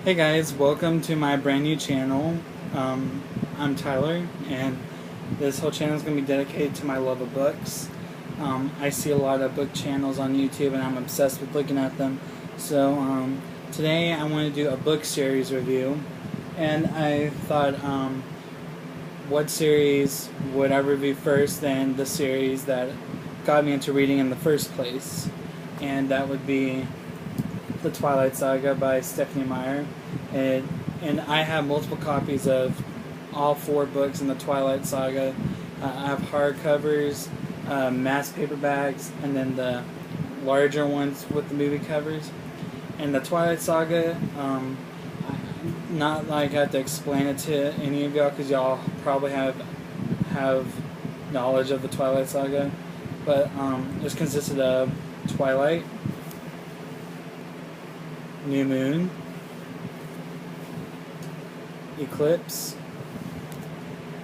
Hey guys, welcome to my brand new channel. I'm Tyler, and this whole channel is going to be dedicated to my love of books. I see a lot of book channels on YouTube, and I'm obsessed with looking at them. So today I want to do a book series review, and I thought, what series would I review first than the series that got me into reading in the first place? And that would be the Twilight Saga by Stephanie Meyer, and I have multiple copies of all 4 books in the Twilight Saga. I have hardcovers, mass paperbacks, and then the larger ones with the movie covers. And the Twilight Saga, not like I have to explain it to any of y'all, because y'all probably have knowledge of the Twilight Saga, but this consisted of Twilight, New Moon, Eclipse,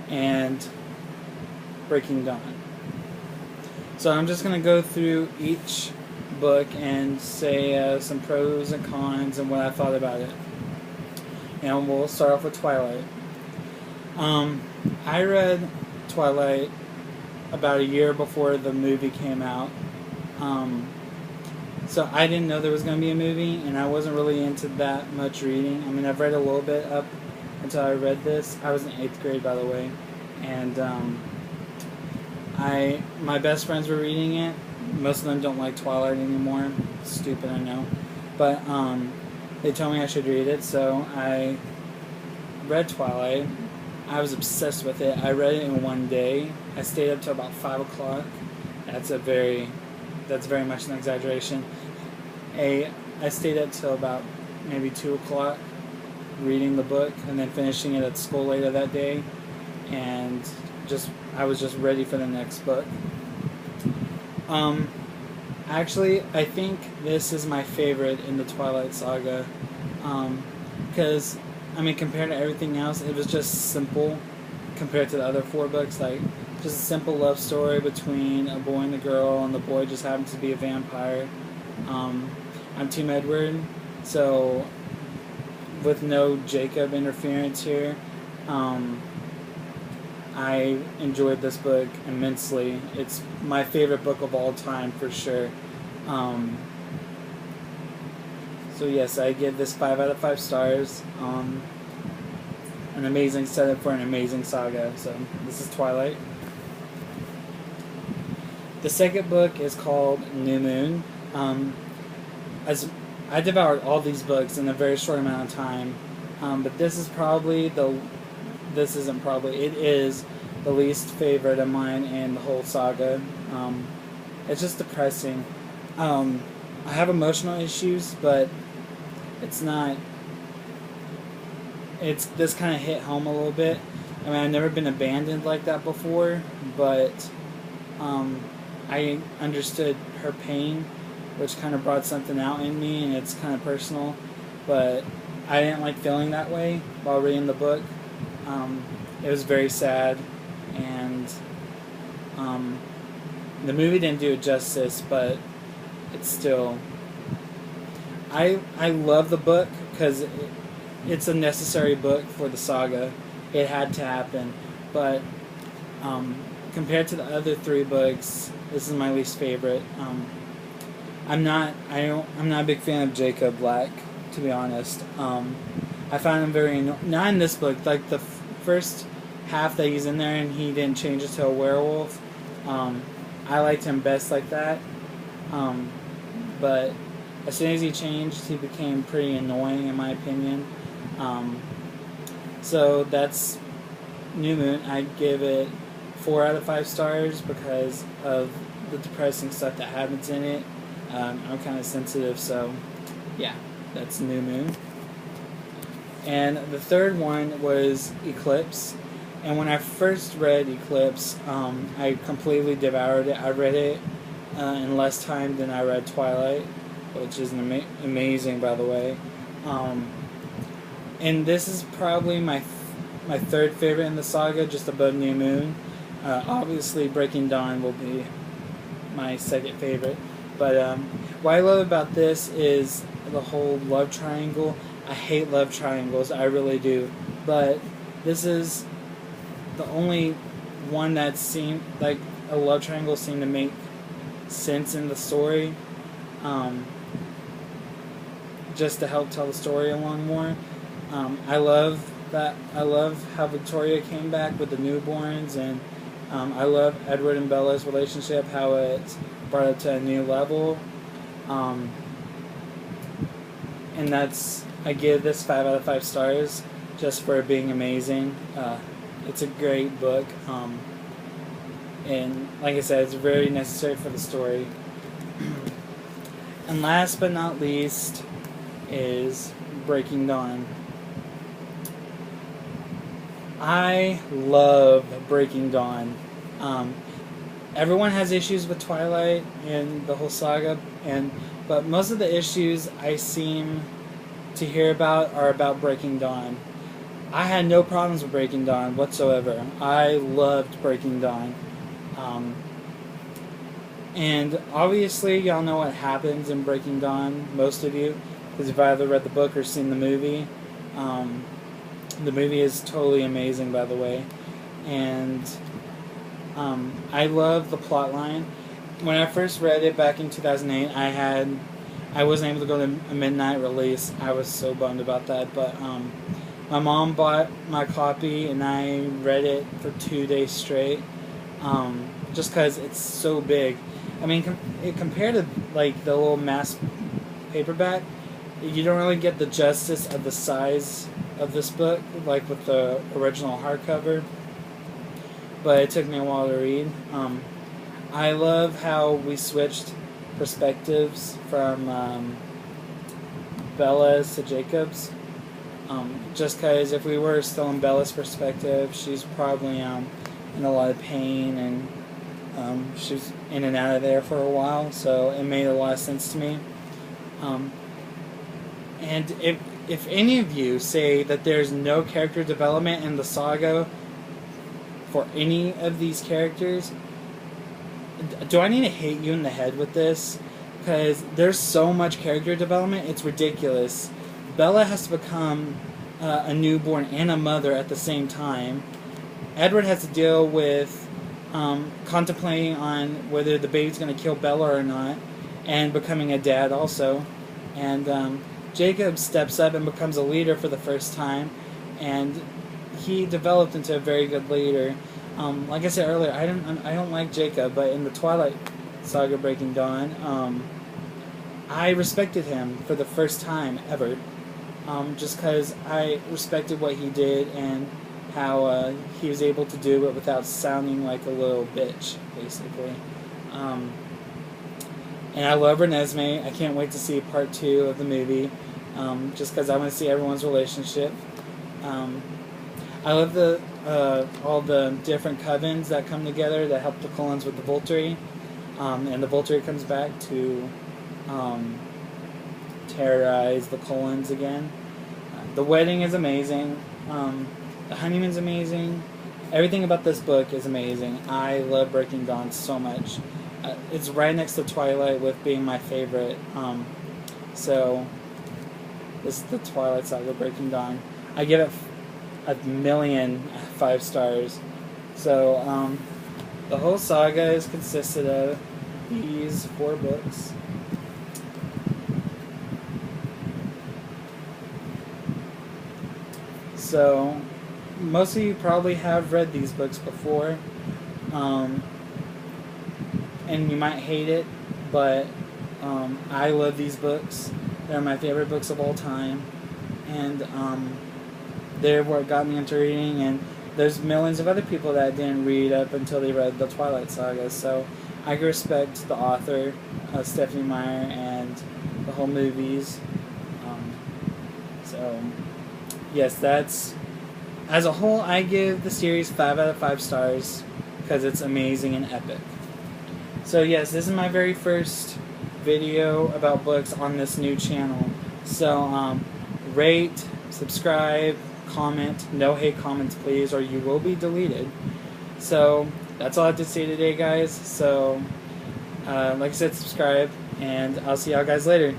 and Breaking Dawn. So I'm just going to go through each book and say some pros and cons and what I thought about it. And we'll start off with Twilight. I read Twilight about a year before the movie came out. So I didn't know there was going to be a movie, and I wasn't really into that much reading. I mean, I've read a little bit up until I read this. I was in 8th grade, by the way, and my best friends were reading it. Most of them don't like Twilight anymore. Stupid, I know. But they told me I should read it, so I read Twilight. I was obsessed with it. I read it in one day. I stayed up till about 5 o'clock. That's very much an exaggeration. I stayed up till about maybe 2 o'clock reading the book, and then finishing it at school later that day, and I was just ready for the next book. Actually, I think this is my favorite in the Twilight Saga, because, I mean, compared to everything else, it was just simple compared to the other 4 books. Like, just a simple love story between a boy and a girl, and the boy just happens to be a vampire. I'm Team Edward, so with no Jacob interference here, I enjoyed this book immensely. It's my favorite book of all time for sure. So yes, I give this 5 out of 5 stars. An amazing setup for an amazing saga. So this is Twilight. The second book is called New Moon. As I devoured all these books in a very short amount of time, but this is it is the least favorite of mine in the whole saga. It's just depressing. I have emotional issues, but it's not. This kind of hit home a little bit. I mean, I've never been abandoned like that before, but I understood her pain, which kind of brought something out in me, and it's kind of personal, but I didn't like feeling that way while reading the book. It was very sad, and the movie didn't do it justice, but it's still... I love the book because it's a necessary book for the saga. It had to happen, but compared to the other 3 books, this is my least favorite. I'm not a big fan of Jacob Black, to be honest. I found him very not in this book. Like the first half that he's in there and he didn't change into a werewolf. I liked him best like that. But as soon as he changed, he became pretty annoying in my opinion. So that's New Moon. I give it 4 out of 5 stars because of the depressing stuff that happens in it. I'm kind of sensitive, so yeah, that's New Moon. And the third one was Eclipse. And when I first read Eclipse, I completely devoured it. I read it in less time than I read Twilight, which is amazing, by the way. And this is probably my third favorite in the saga, just above New Moon. Obviously, Breaking Dawn will be my second favorite. But what I love about this is the whole love triangle. I hate love triangles, I really do. But this is the only one that seemed like a love triangle seemed to make sense in the story, just to help tell the story along more. I love how Victoria came back with the newborns, and I love Edward and Bella's relationship, how it's brought it to a new level. And I give this 5 out of 5 stars just for it being amazing. It's a great book, and like I said, it's very necessary for the story. And last but not least is Breaking Dawn. I love Breaking Dawn. Everyone has issues with Twilight and the whole saga, but most of the issues I seem to hear about are about Breaking Dawn. I had no problems with Breaking Dawn whatsoever. I loved Breaking Dawn. And obviously y'all know what happens in Breaking Dawn, most of you, because you've either read the book or seen the movie. The movie is totally amazing, by the way. And I love the plot line. When I first read it back in 2008, I wasn't able to go to a midnight release. I was so bummed about that, but my mom bought my copy and I read it for 2 days straight, just because it's so big. I mean, compared to like the little mass paperback, you don't really get the justice of the size of this book, like with the original hardcover. But it took me a while to read. I love how we switched perspectives from Bella's to Jacob's. Just because if we were still in Bella's perspective, she's probably in a lot of pain, and she's in and out of there for a while, so it made a lot of sense to me. And if any of you say that there's no character development in the saga for any of these characters, do I need to hit you in the head with this? Because there's so much character development, it's ridiculous. Bella has to become a newborn and a mother at the same time. Edward has to deal with contemplating on whether the baby's going to kill Bella or not, and becoming a dad also. And Jacob steps up and becomes a leader for the first time, and he developed into a very good leader. Like I said earlier, I don't like Jacob, but in the Twilight saga Breaking Dawn, I respected him for the first time ever, just because I respected what he did and how he was able to do it without sounding like a little bitch, basically. And I love Renesmee. I can't wait to see part 2 of the movie, just because I want to see everyone's relationship. I love all the different covens that come together that help the Cullens with the Volturi, and the Volturi comes back to terrorize the Cullens again. The wedding is amazing. The honeymoon's amazing. Everything about this book is amazing. I love Breaking Dawn so much. It's right next to Twilight with being my favorite. So this is the Twilight Saga Breaking Dawn. I give it 1,000,000 5 stars. So the whole saga is consisted of these 4 books. So most of you probably have read these books before, and you might hate it, but I love these books. They're my favorite books of all time, and they're what got me into reading. And there's millions of other people that didn't read up until they read the Twilight Saga, so I respect the author, Stephanie Meyer, and the whole movies. So yes, that's, as a whole, I give the series 5 out of 5 stars because it's amazing and epic. So yes, this is my very first video about books on this new channel. So rate, subscribe, comment. No hate comments, please, or you will be deleted. So that's all I have to say today, guys. So like I said, subscribe, and I'll see y'all guys later.